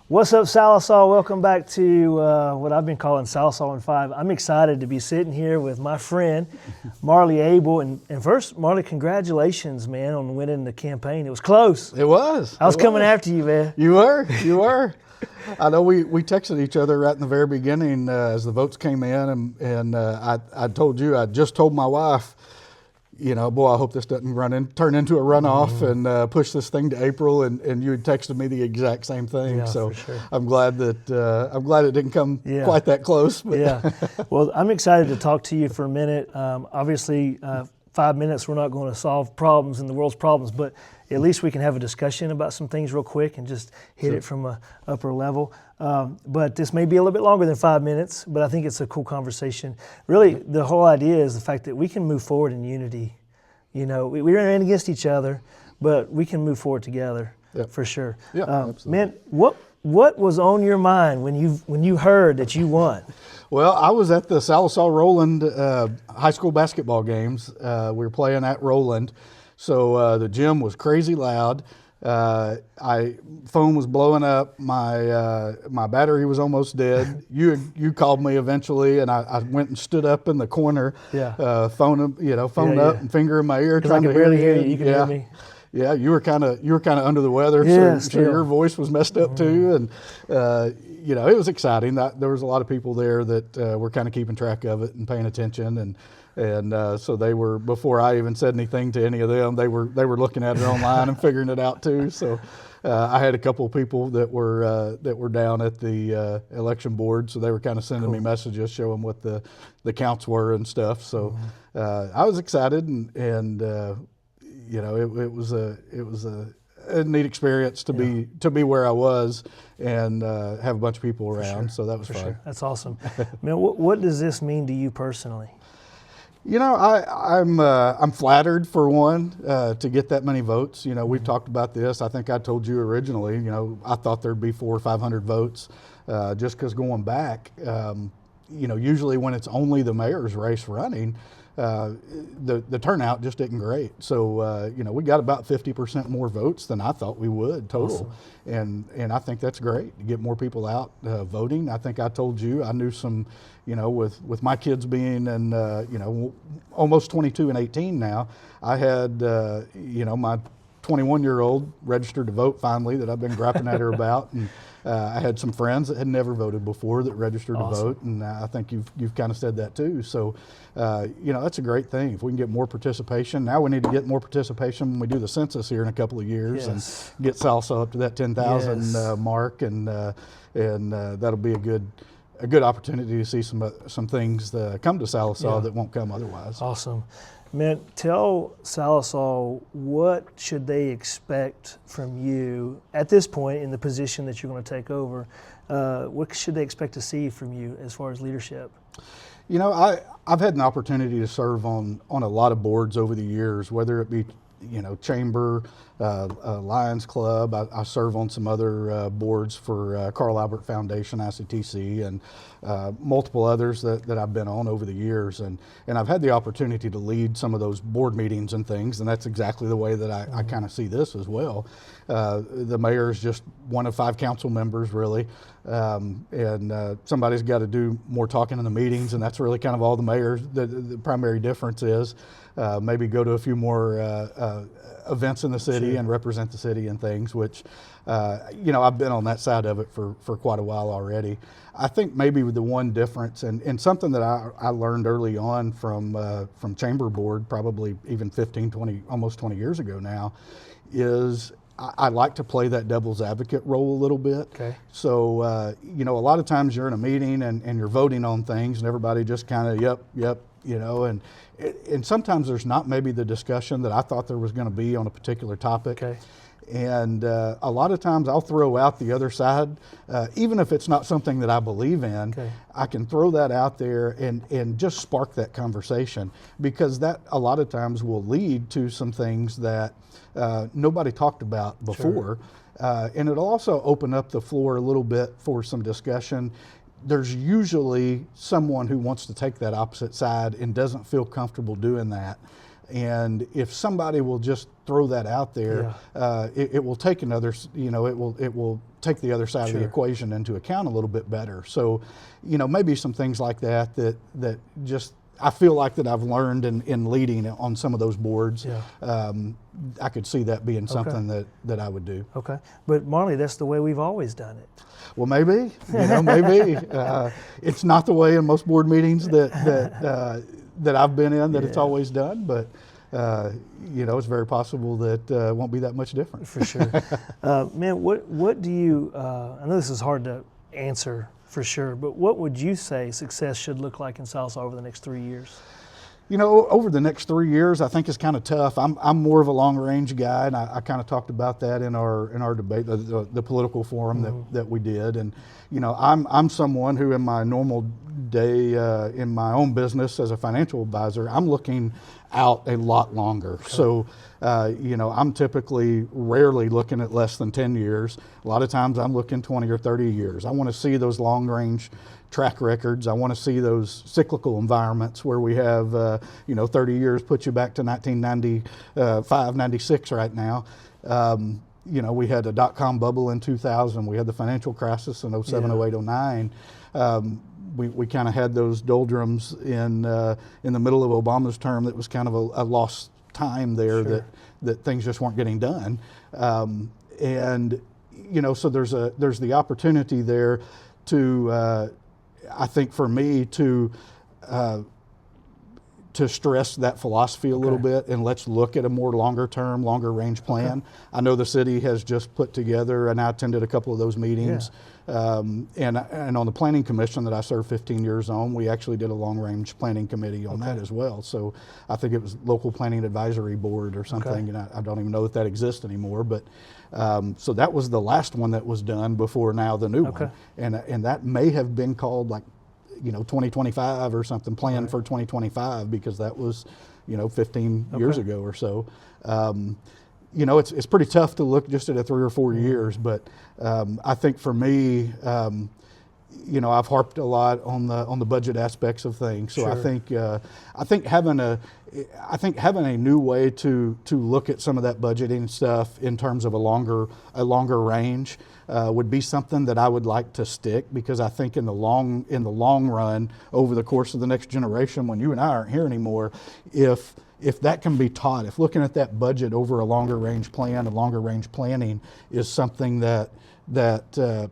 What's up, Sallisaw? Welcome back to what I've been calling Sallisaw in 5. I'm excited to be sitting here with my friend, Marley A. And first, Marley, congratulations, man, on winning the campaign. It was close. It was. I was coming after you, man. You were. I know we texted each other right in the very beginning as the votes came in, and I told you, I just told my wife, boy, I hope this doesn't turn into a runoff and push this thing to April. And you had texted me the exact same thing. Yeah, so for sure. I'm glad it didn't come quite that close. But. Yeah. Well, I'm excited to talk to you for a minute. Obviously, 5 minutes, we're not going to solve problems in the world's problems, but at least we can have a discussion about some things real quick and just hit it from a upper level. But this may be a little bit longer than 5 minutes, but I think it's a cool conversation. Really, the whole idea is the fact that we can move forward in unity. We ran against each other, but we can move forward together for sure. Yeah, absolutely. Man, what was on your mind when you heard that you won? Well, I was at the Sallisaw Roland high school basketball games. We were playing at Roland. So the gym was crazy loud. Phone was blowing up. My battery was almost dead. You called me eventually, and I went and stood up in the corner. Yeah. Phone up and finger in my ear, trying to barely hear you. You can hear me. Yeah, you were kind of under the weather, so your voice was messed up too, and it was exciting. There was a lot of people there that were kind of keeping track of it and paying attention, and so they were, before I even said anything to any of them, they were looking at it online and figuring it out too. So I had a couple of people that were down at the election board, so they were kind of sending me messages showing what the counts were and stuff. So I was excited, and it was a neat experience to be where I was and have a bunch of people around. So that was fun. Sure. That's awesome. Man, what does this mean to you personally? I'm flattered, for one, to get that many votes. We've talked about this. I think I told you originally, I thought there'd be 400 or 500 votes, just because going back, usually when it's only the mayor's race running, the turnout just isn't great. So, we got about 50% more votes than I thought we would total. Awesome. And I think that's great to get more people out voting. I think I told you, I knew some, with my kids being in, almost 22 and 18 now, I had, my 21-year-old registered to vote finally that I've been griping at her about. And I had some friends that had never voted before that registered to vote, and I think you've kind of said that too. So, that's a great thing. If we can get more participation, now we need to get more participation when we do the census here in a couple of years and get Sallisaw up to that 10,000 mark, and that'll be a good opportunity to see some things come to Sallisaw that won't come otherwise. Awesome. Man, tell Sallisaw, what should they expect from you at this point in the position that you're going to take over? What should they expect to see from you as far as leadership? I've had an opportunity to serve on a lot of boards over the years, whether it be Chamber, Lions Club. I serve on some other boards for Carl Albert Foundation, ICTC, and multiple others that I've been on over the years. And I've had the opportunity to lead some of those board meetings and things, and that's exactly the way that I kind of see this as well. The mayor is just one of 5 council members, really, and somebody's got to do more talking in the meetings, and that's really kind of all the mayor. The primary difference is maybe go to a few more events in the city and represent the city and things, which I've been on that side of it for quite a while already. I think maybe the one difference, and something that I learned early on from Chamber Board, probably even 15, 20, almost 20 years ago now, is I like to play that devil's advocate role a little bit. Okay. So, a lot of times you're in a meeting and you're voting on things, and everybody just kind of, yep, and sometimes there's not maybe the discussion that I thought there was going to be on a particular topic. Okay. And a lot of times I'll throw out the other side, even if it's not something that I believe in. Okay. I can throw that out there and just spark that conversation, because that a lot of times will lead to some things that nobody talked about before. Sure. And it'll also open up the floor a little bit for some discussion. There's usually someone who wants to take that opposite side and doesn't feel comfortable doing that. And if somebody will just throw that out there, it will take another, it will take the other side of the equation into account a little bit better. So, maybe some things like that just, I feel like that I've learned in leading on some of those boards. I could see that being something that I would do. Okay, but Marley, that's the way we've always done it. Well, maybe, maybe it's not the way in most board meetings that I've been in that it's always done, but it's very possible that it won't be that much different. For sure. Man, what do you, I know this is hard to answer for sure, but what would you say success should look like in Sallisaw over the next 3 years? Over the next 3 years, I think it's kind of tough. I'm more of a long range guy, and I kind of talked about that in our debate, the political forum that we did. And I'm someone who, in my normal day in my own business as a financial advisor, I'm looking out a lot longer. So, I'm typically rarely looking at less than 10 years. A lot of times I'm looking 20 or 30 years. I want to see those long range track records. I want to see those cyclical environments where we have, 30 years put you back to 1995, 96 right now. We had a dot-com bubble in 2000. We had the financial crisis in 07, 08, 09. We kind of had those doldrums in the middle of Obama's term. That was kind of a lost time there that things just weren't getting done. So there's the opportunity there to, I think for me to stress that philosophy a little bit, and let's look at a more longer term, longer range plan. I know the city has just put together, and I attended a couple of those meetings. And on the planning commission that I served 15 years on, we actually did a long range planning committee on that as well. So I think it was local planning advisory board or something, and I don't even know that exists anymore. But so that was the last one that was done before now the new one, and that may have been called 2025 or something, planned for 2025, because that was 15 years ago or so. It's pretty tough to look just at a 3 or 4 years, but I think for me, I've harped a lot on the budget aspects of things. So I think having a new way to look at some of that budgeting stuff in terms of a longer range would be something that I would like to stick, because I think in the long run, over the course of the next generation, when you and I aren't here anymore, if that can be taught, if looking at that budget over a longer range plan and longer range planning is something that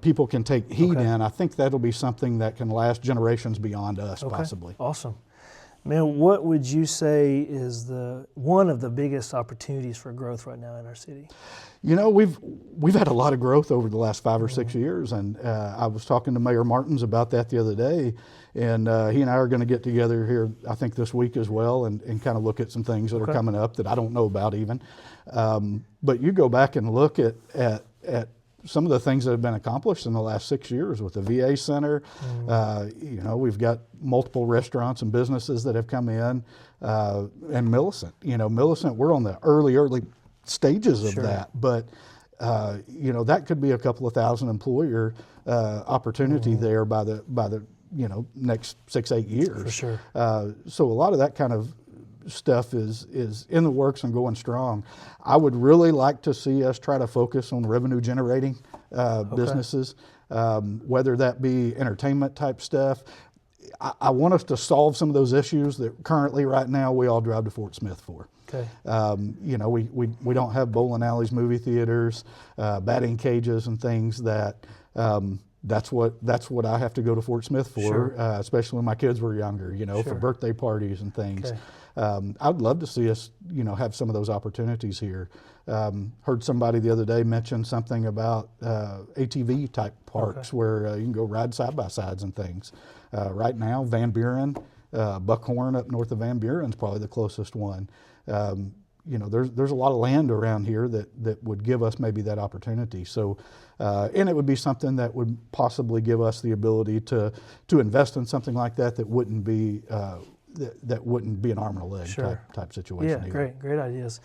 people can take heed in, I think that'll be something that can last generations beyond us, possibly. Awesome. Man, what would you say is one of the biggest opportunities for growth right now in our city? We've had a lot of growth over the last 5 or 6 years, and I was talking to Mayor Martins about that the other day, and he and I are going to get together here, I think, this week as well, and kind of look at some things that are coming up that I don't know about even. But you go back and look at some of the things that have been accomplished in the last 6 years with the VA Center. We've got multiple restaurants and businesses that have come in, and Millicent. Millicent, we're on the early stages of that, but that could be a couple of thousand employer opportunity there by the next 6-8 years. For sure. So a lot of that kind of stuff is in the works and going strong. I would really like to see us try to focus on revenue generating businesses, whether that be entertainment type stuff. I want us to solve some of those issues that currently right now we all drive to Fort Smith for. We don't have bowling alleys, movie theaters, batting cages and things that that's what I have to go to Fort Smith for, especially when my kids were younger, for birthday parties and things. I'd love to see us, have some of those opportunities here. Heard somebody the other day mention something about ATV type parks where you can go ride side-by-sides and things. Right now, Van Buren, Buckhorn up north of Van Buren is probably the closest one. There's a lot of land around here that would give us maybe that opportunity. So, and it would be something that would possibly give us the ability to invest in something like that wouldn't be that wouldn't be an arm and a leg type situation. Yeah, great ideas.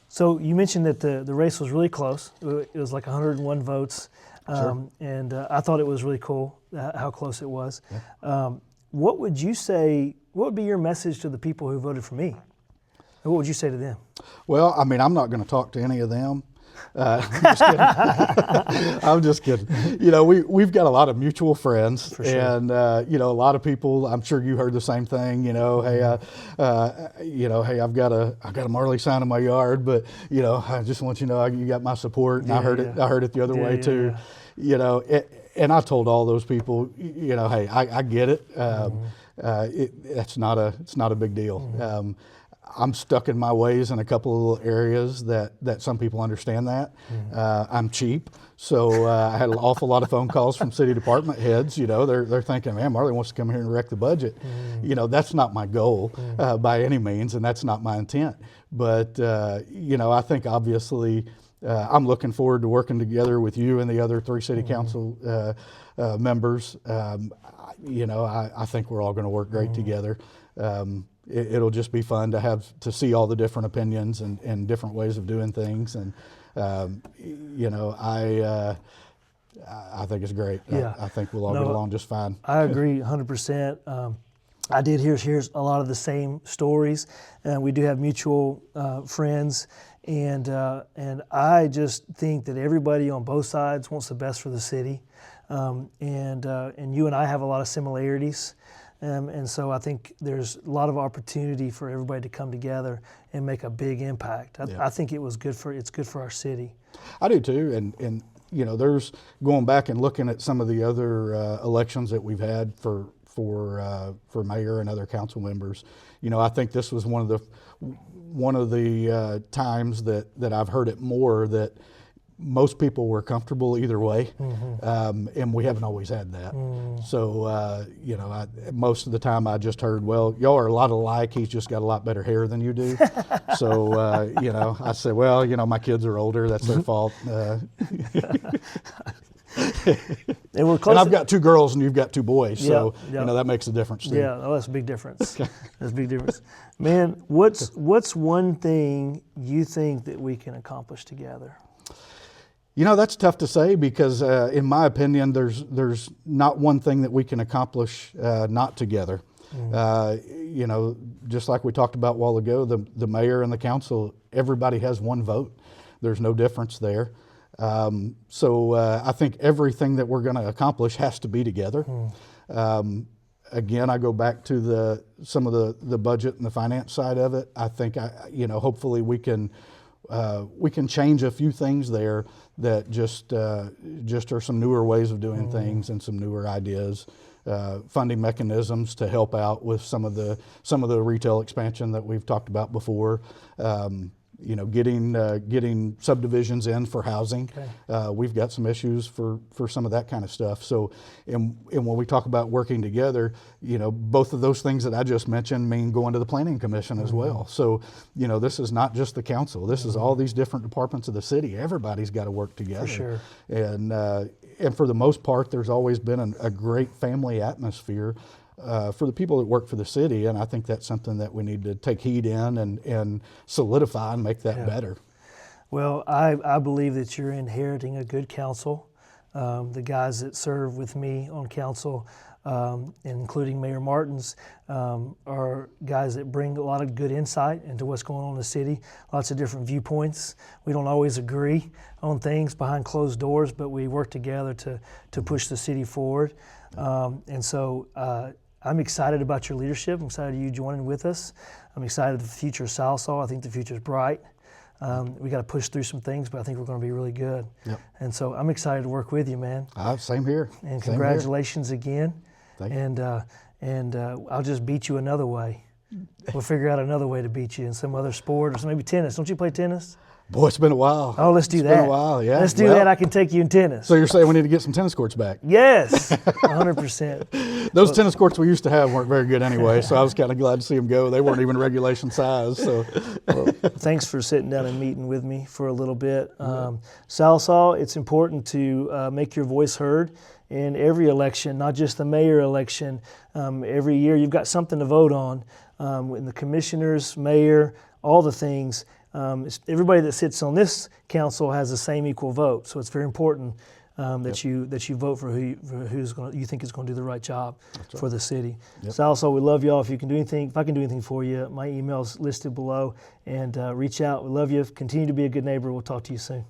So you mentioned that the race was really close. It was like 101 votes, and I thought it was really cool how close it was. What would you say? What would be your message to the people who voted for me? And what would you say to them? Well, I mean, I'm not going to talk to any of them. I'm just kidding. I'm just kidding. You know, we've got a lot of mutual friends, For sure. and you know, a lot of people. I'm sure you heard the same thing. You know, hey, hey, I've got a Marley sign in my yard, but you know, I just want you to know you got my support, and I heard it the other way too. You know, and I told all those people, you know, hey, I get it. It's not a big deal. I'm stuck in my ways in a couple of little areas that some people understand that. I'm cheap, so I had an awful lot of phone calls from city department heads. You know, they're thinking, man, Marley wants to come here and wreck the budget. You know, that's not my goal by any means, and that's not my intent. But you know, I think obviously I'm looking forward to working together with you and the other 3 city council members. You know, I think we're all going to work great together. It'll just be fun to see all the different opinions and different ways of doing things, and you know, I think it's great. Yeah. I think we'll all get along just fine. I agree 100%. I did hear a lot of the same stories, and we do have mutual friends, and I just think that everybody on both sides wants the best for the city, and you and I have a lot of similarities. And so I think there's a lot of opportunity for everybody to come together and make a big impact. I think it's good for our city. I do too, and you know, there's going back and looking at some of the other elections that we've had for mayor and other council members. You know, I think this was one of the times that I've heard it more that most people were comfortable either way, and we haven't always had that. So, you know, most of the time I just heard, well, y'all are a lot alike, he's just got a lot better hair than you do. So, you know, I said, well, you know, my kids are older, that's their fault. And we're close. And I've got 2 girls and you've got 2 boys, so you know that makes a difference too. Yeah, oh, that's a big difference. That's a big difference. Man, what's one thing you think that we can accomplish together? You know, that's tough to say because, in my opinion, there's not one thing that we can accomplish not together. You know, just like we talked about a while ago, the mayor and the council, everybody has one vote. There's no difference there. So I think everything that we're going to accomplish has to be together. Again, I go back to some of the budget and the finance side of it. I think you know, hopefully we can change a few things there that just are some newer ways of doing things and some newer ideas, funding mechanisms to help out with some of the retail expansion that we've talked about before. You know, getting subdivisions in for housing. Okay. We've got some issues for some of that kind of stuff. So, and when we talk about working together, you know, both of those things that I just mentioned mean going to the planning commission as well. So, you know, this is not just the council. This is all these different departments of the city. Everybody's got to work together. For sure. And for the most part, there's always been a great family atmosphere for the people that work for the city, and I think that's something that we need to take heed in and solidify and make that better. Well, I believe that you're inheriting a good council. The guys that serve with me on council, including Mayor Martins, are guys that bring a lot of good insight into what's going on in the city, lots of different viewpoints. We don't always agree on things behind closed doors, but we work together to push the city forward. And so I'm excited about your leadership. I'm excited you joining with us. I'm excited for the future of Sallisaw. I think the future is bright. We got to push through some things, but I think we're going to be really good. Yep. And so I'm excited to work with you, man. Same here. And congratulations again. Thank you. And I'll just beat you another way. We'll figure out another way to beat you in some other sport or maybe tennis. Don't you play tennis? Boy, it's been a while. Oh, let's do that. It's been a while, yeah. Let's do that. I can take you in tennis. So you're saying we need to get some tennis courts back? Yes, 100%. Those tennis courts we used to have weren't very good anyway, so I was kind of glad to see them go. They weren't even regulation size. So, well, thanks for sitting down and meeting with me for a little bit. Sallisaw, it's important to make your voice heard in every election, not just the mayor election. Every year you've got something to vote on. In the commissioners, mayor, all the things. Everybody that sits on this council has the same equal vote, so it's very important that you vote for who's going you think is going to do the right job right. for the city. Yep. Sallisaw, we love y'all. If I can do anything for you, my email's listed below, and reach out. We love you. Continue to be a good neighbor. We'll talk to you soon.